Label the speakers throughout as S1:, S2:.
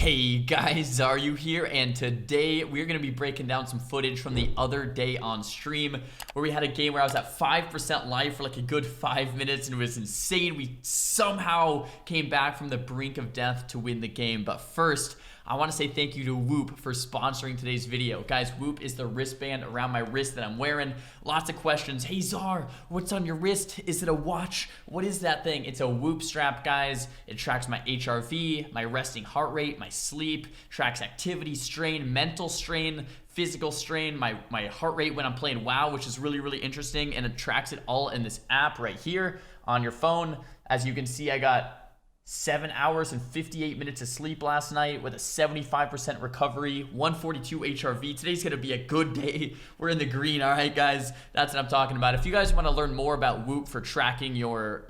S1: Hey guys, Xaryu here, and today we're going to be breaking down some footage from the other day on stream where we had a game where I was at 5% life for like a good 5 minutes, and it was insane. We somehow came back from the brink of death to win the game. But first, I want to say thank you to Whoop for sponsoring today's video. Guys, Whoop is the wristband around my wrist that I'm wearing. Lots of questions. Hey Zar, what's on your wrist? Is it a watch? What is that thing? It's a Whoop strap, guys. It tracks my HRV, my resting heart rate, my sleep, tracks activity strain, mental strain, physical strain, my heart rate when I'm playing WoW, which is really interesting, and it tracks it all in this app right here on your phone. As you can see, I got 7 hours and 58 minutes of sleep last night with a 75% recovery, 142 HRV. Today's gonna be a good day. We're in the green, all right, guys? That's what I'm talking about. If you guys want to learn more about Whoop for tracking your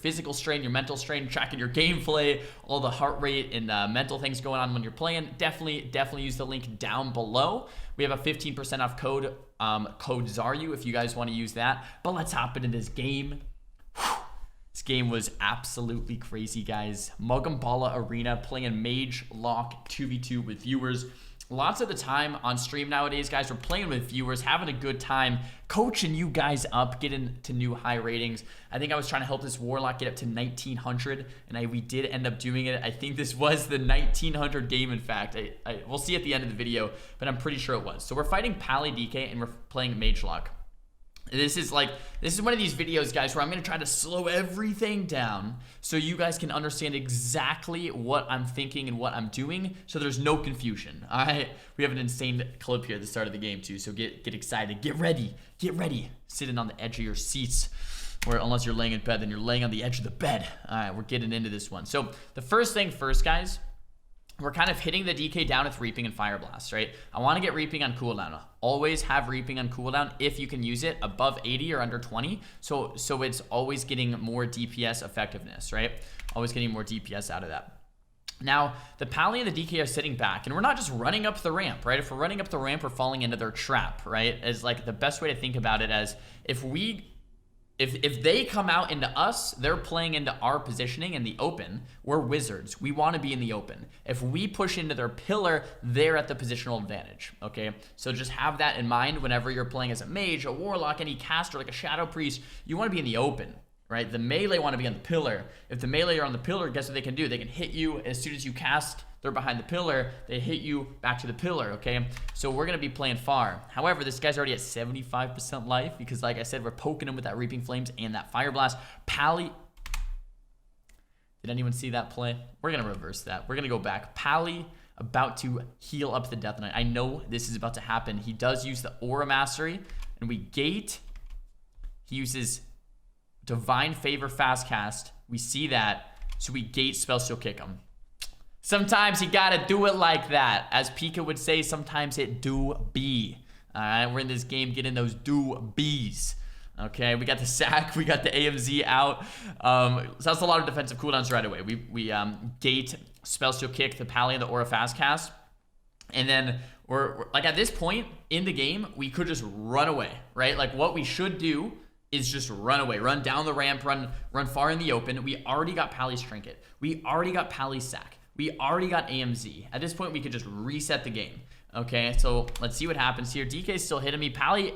S1: physical strain, your mental strain, tracking your gameplay, all the heart rate and mental things going on when you're playing, definitely use the link down below. We have a 15% off code Xaryu if you guys want to use that. But let's hop into this game. This game was absolutely crazy, guys. Mugambala Arena, playing Mage Lock 2v2 with viewers. Lots of the time on stream nowadays, guys, we're playing with viewers, having a good time, coaching you guys up, getting to new high ratings. I think I was trying to help this Warlock get up to 1900, and we did end up doing it. I think this was the 1900 game, in fact. We'll see at the end of the video, but I'm pretty sure it was. So we're fighting Pally DK, and we're playing Mage Lock. This is one of these videos, guys, where I'm going to try to slow everything down so you guys can understand exactly what I'm thinking and what I'm doing, so there's no confusion. All right, we have an insane clip here at the start of the game too, so get excited, get ready, sitting on the edge of your seats, or unless you're laying in bed, then you're laying on the edge of the bed. All right, we're getting into this one. So the first thing first, guys, we're kind of hitting the DK down with Reaping and Fire Blast, right? I want to get Reaping on cooldown. Always have Reaping on cooldown if you can use it above 80 or under 20. So it's always getting more DPS effectiveness, right? Always getting more DPS out of that. Now, the Pally and the DK are sitting back, and we're not just running up the ramp, right? If we're running up the ramp, we're falling into their trap, right? Is like the best way to think about it as if they come out into us, they're playing into our positioning in the open. We're wizards. We want to be in the open. If we push into their pillar, they're at the positional advantage, okay? So just have that in mind whenever you're playing as a mage, a warlock, any caster, like a shadow priest. You want to be in the open, right? The melee want to be on the pillar. If the melee are on the pillar, guess what they can do? They can hit you as soon as you cast. They're behind the pillar, they hit you back to the pillar, okay? So we're gonna be playing far. However, this guy's already at 75% life because, like I said, we're poking him with that Reaping Flames and that Fire Blast. Pally, did anyone see that play? We're gonna reverse that. We're gonna go back. Pally about to heal up the Death Knight. I know this is about to happen. He does use the Aura Mastery, and we gate. He uses Divine Favor Fast Cast. We see that, so we gate Spell Steal Kick him. Sometimes you gotta do it like that. As Pika would say, sometimes it do be. All right, we're in this game getting those do bees. Okay, we got the sack, we got the AMZ out. So that's a lot of defensive cooldowns right away. We gate, Spell Steal Kick, the Pally, and the Aura Fast Cast. And then we're like at this point in the game, we could just run away, right? Like what we should do is just run away, run down the ramp, run far in the open. We already got Pally's Trinket. We already got Pally's sack. We already got AMZ. At this point, we could just reset the game. Okay, so let's see what happens here. DK's still hitting me. Pally,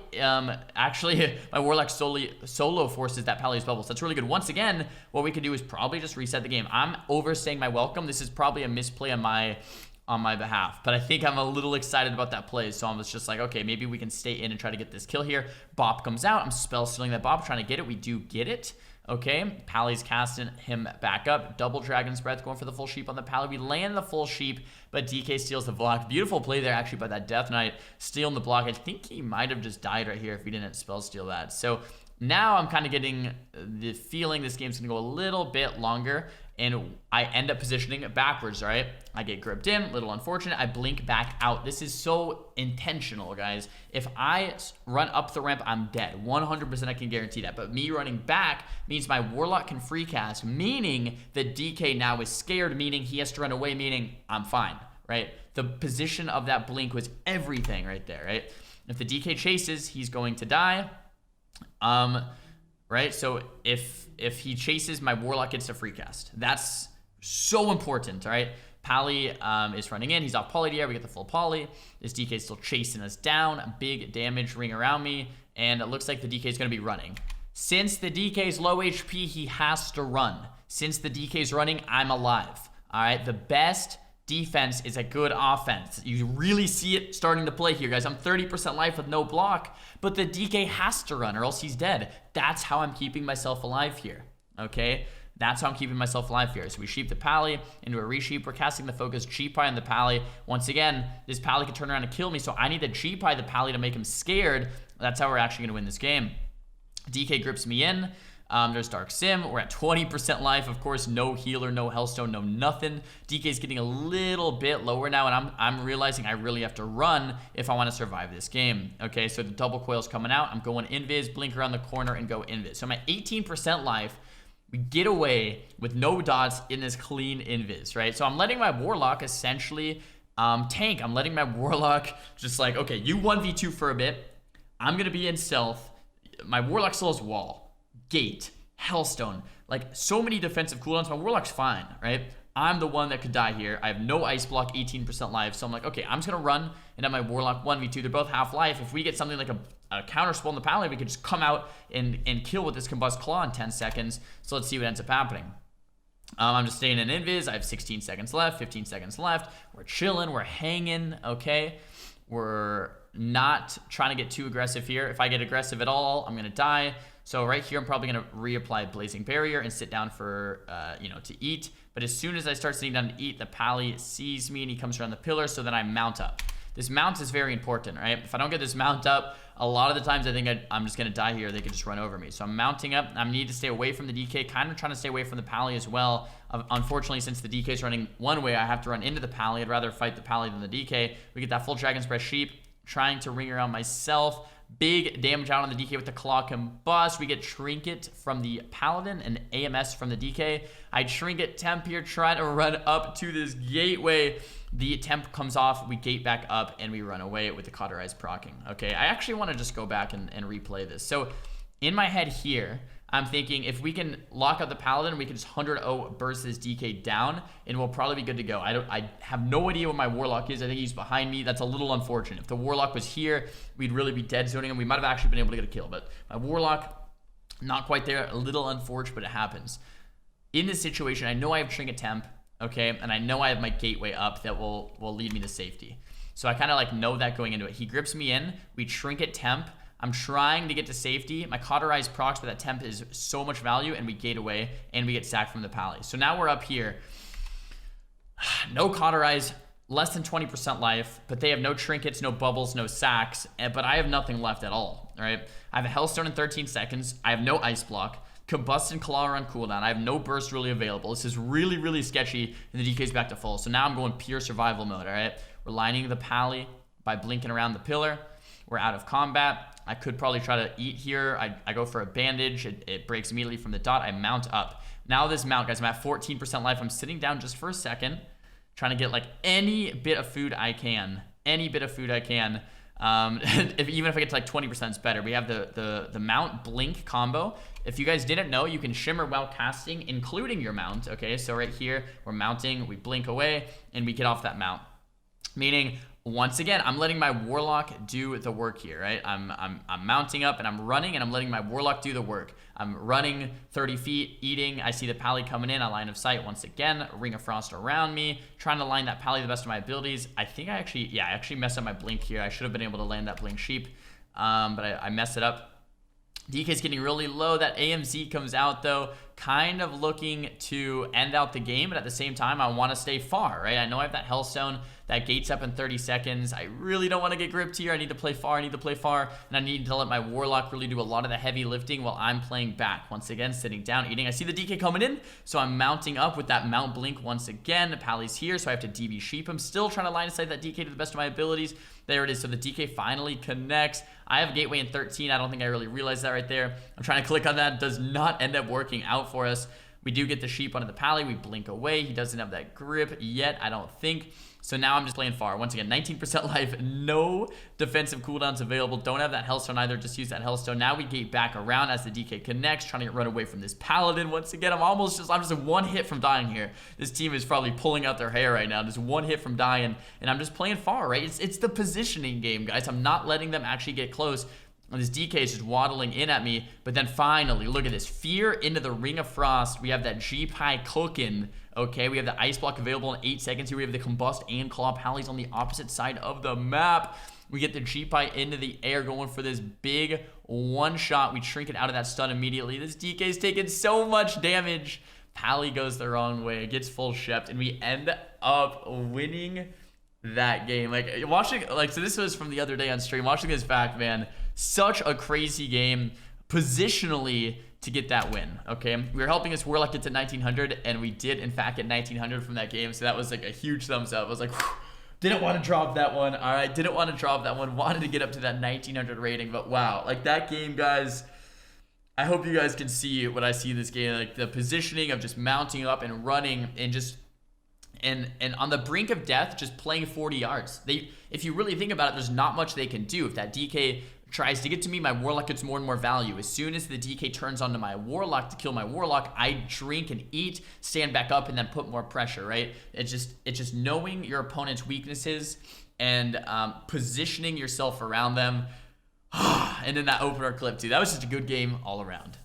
S1: actually, my Warlock solo forces that Pally's Bubbles. That's really good. Once again, what we could do is probably just reset the game. I'm overstaying my welcome. This is probably a misplay on my behalf, but I think I'm a little excited about that play, so I was just like, okay, maybe we can stay in and try to get this kill here. Bop comes out. I'm spell stealing that Bop, trying to get it. We do get it. Okay, Pally's casting him back up. Double Dragon's Breath, going for the full sheep on the Pally. We land the full sheep, but DK steals the block. Beautiful play there, actually, by that Death Knight, stealing the block. I think he might have just died right here if he didn't spell steal that. So now I'm kind of getting the feeling this game's gonna go a little bit longer, and I end up positioning it backwards, right? I get gripped in, little unfortunate. I blink back out. This is so intentional, guys. If I run up the ramp, I'm dead. 100% I can guarantee that. But me running back means my Warlock can free cast, meaning that DK now is scared, meaning he has to run away, meaning I'm fine, right? The position of that blink was everything right there, right? If the DK chases, he's going to die. Right? So if he chases, my Warlock gets a free cast. That's so important, all right? Pally is running in. He's off poly DR. We get the full poly. This DK is still chasing us down. Big damage ring around me. And it looks like the DK is going to be running. Since the DK is low HP, he has to run. Since the DK is running, I'm alive. All right, the best defense is a good offense. You really see it starting to play here, guys. I'm 30% life with no block, but the DK has to run or else he's dead. That's how I'm keeping myself alive here, okay? That's how I'm keeping myself alive here. So we sheep the Pally into a resheep. We're casting the focus Cheapie on the Pally. Once again, this Pally could turn around and kill me, so I need to Cheapie the Pally to make him scared. That's how we're actually going to win this game. DK grips me in. There's Dark Sim. We're at 20% life. Of course, no healer, no Hellstone, no nothing. DK's getting a little bit lower now, and I'm realizing I really have to run if I want to survive this game. Okay, so the double coil's coming out. I'm going invis, blink around the corner, and go invis. So I'm at 18% life. We get away with no dots in this clean invis, right? So I'm letting my Warlock essentially tank. I'm letting my Warlock just like, okay, you 1v2 for a bit. I'm going to be in stealth. My Warlock still has wall, gate, Hellstone, like so many defensive cooldowns. My Warlock's fine, right? I'm the one that could die here. I have no ice block, 18% life. So I'm like, okay, I'm just going to run and have my Warlock 1v2. They're both half life. If we get something like a counter spell in the Pally, we could just come out and kill with this Combust Claw in 10 seconds. So let's see what ends up happening. I'm just staying in invis. I have 16 seconds left, 15 seconds left. We're chilling. We're hanging, okay? We're not trying to get too aggressive here. If I get aggressive at all, I'm going to die. So right here, I'm probably going to reapply Blazing Barrier and sit down for, to eat. But as soon as I start sitting down to eat, the Pally sees me and he comes around the pillar. So then I mount up. This mount is very important, right? If I don't get this mount up, a lot of the times I think I'm just going to die here. They could just run over me. So I'm mounting up. I need to stay away from the DK, kind of trying to stay away from the Pally as well. Unfortunately, since the DK is running one way, I have to run into the Pally. I'd rather fight the Pally than the DK. We get that full Dragon's Breath Sheep, trying to ring around myself. Big damage out on the DK with the Claw Combust. We get Trinket from the Paladin and AMS from the DK. I Trinket Temp here, trying to run up to this gateway. The temp comes off, we gate back up, and we run away with the Cauterize proccing. Okay, I actually want to just go back and replay this. So in my head here, I'm thinking if we can lock up the Paladin, we can just 100-0 burst this DK down, and we'll probably be good to go. I have no idea what my Warlock is. I think he's behind me. That's a little unfortunate. If the Warlock was here, we'd really be dead zoning him. We might have actually been able to get a kill, but my Warlock, not quite there. A little unfortunate, but it happens. In this situation, I know I have Trinket Temp, okay, and I know I have my gateway up that will lead me to safety. So I kind of like know that going into it. He grips me in. We Trinket Temp. I'm trying to get to safety. My Cauterize procs, but that temp is so much value, and we gate away, and we get sacked from the Pally. So now we're up here. No Cauterize, less than 20% life, but they have no trinkets, no bubbles, no sacks, but I have nothing left at all right? I have a Hellstone in 13 seconds. I have no ice block. Combust and Claw are on cooldown. I have no burst really available. This is really, really sketchy, and the DK's back to full. So now I'm going pure survival mode, all right? We're lining the Pally by blinking around the pillar. We're out of combat. I could probably try to eat here. I go for a bandage. It breaks immediately from the dot. I mount up. Now this mount, guys, I'm at 14% life. I'm sitting down just for a second, trying to get like any bit of food I can. Any bit of food I can. Even if I get to like 20%, it's better. We have the mount blink combo. If you guys didn't know, you can shimmer while casting, including your mount. Okay, so right here, we're mounting, we blink away, and we get off that mount. Meaning, once again, I'm letting my Warlock do the work here, right? I'm mounting up and I'm running, and I'm letting my Warlock do the work. I'm running 30 feet, eating. I see the Pally coming in, a line of sight once again, a Ring of Frost around me, trying to line that Pally the best of my abilities. I think I actually messed up my blink here. I should have been able to land that blink sheep, but I messed it up. DK's getting really low. That AMZ comes out though, kind of looking to end out the game, but at the same time, I want to stay far, right? I know I have that Hellstone. That gate's up in 30 seconds. I really don't want to get gripped here. I need to play far. And I need to let my Warlock really do a lot of the heavy lifting while I'm playing back. Once again, sitting down, eating. I see the DK coming in, so I'm mounting up with that mount blink once again. The Pally's here, so I have to DB sheep him. Still trying to line of sight that DK to the best of my abilities. There it is. So the DK finally connects. I have a gateway in 13. I don't think I really realized that right there. I'm trying to click on that. Does not end up working out for us. We do get the sheep onto the pally. We blink away. He doesn't have that grip yet, I don't think. So now I'm just playing far. Once again, 19% life, no defensive cooldowns available. Don't have that Hellstone either. Just use that Hellstone. Now we gate back around as the DK connects, trying to run away from this Paladin. Once again, I'm just one hit from dying here. This team is probably pulling out their hair right now. Just one hit from dying, and I'm just playing far, right? It's the positioning game, guys. I'm not letting them actually get close. And this DK is just waddling in at me, but then finally, look at this. Fear into the Ring of Frost. We have that G-Pie cooking. Okay, we have the Ice Block available in 8 seconds. Here we have the Combust and Claw Pallies on the opposite side of the map. We get the G-Pie into the air, going for this big one shot. We shrink it out of that stun immediately. This DK is taking so much damage. Pally goes the wrong way. It gets full shept, and we end up winning that game. Like, watching, like, so this was from the other day on stream. Watching this back, man, such a crazy game positionally to get that win. Okay, we were helping us Warlock get to 1900, and we did in fact get 1900 from that game. So that was like a huge thumbs up. I was like, whew, didn't want to drop that one. All right, didn't want to drop that one. Wanted to get up to that 1900 rating, but wow, like that game, guys. I hope you guys can see what I see in this game, like the positioning of just mounting up and running and just and on the brink of death, just playing 40 yards. If you really think about it, there's not much they can do. If that DK tries to get to me, my Warlock gets more and more value. As soon as the DK turns onto my Warlock to kill my Warlock, I drink and eat, stand back up, and then put more pressure, right? It's just knowing your opponent's weaknesses and positioning yourself around them. And then that opener clip too. That was just a good game all around.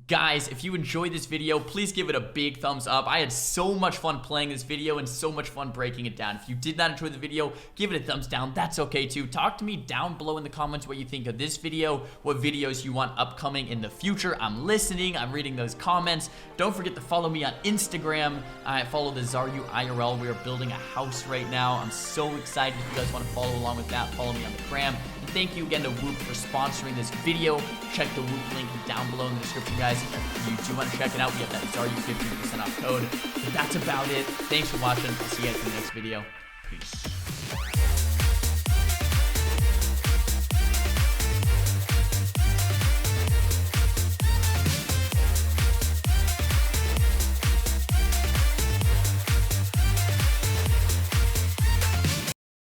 S1: Guys, if you enjoyed this video, please give it a big thumbs up. I had so much fun playing this video and so much fun breaking it down. If you did not enjoy the video, give it a thumbs down. That's okay too. Talk to me down below in the comments what you think of this video, what videos you want upcoming in the future. I'm listening. I'm reading those comments. Don't forget to follow me on Instagram. I follow the Xaryu IRL. We are building a house right now. I'm so excited. If you guys want to follow along with that, follow me on the gram. And thank you again to Whoop for sponsoring this video. Check the Whoop link down below in the description, guys. If you do want to check it out, we have that Xaryu 15% off code. But that's about it. Thanks for watching. I'll see you guys in the next video. Peace.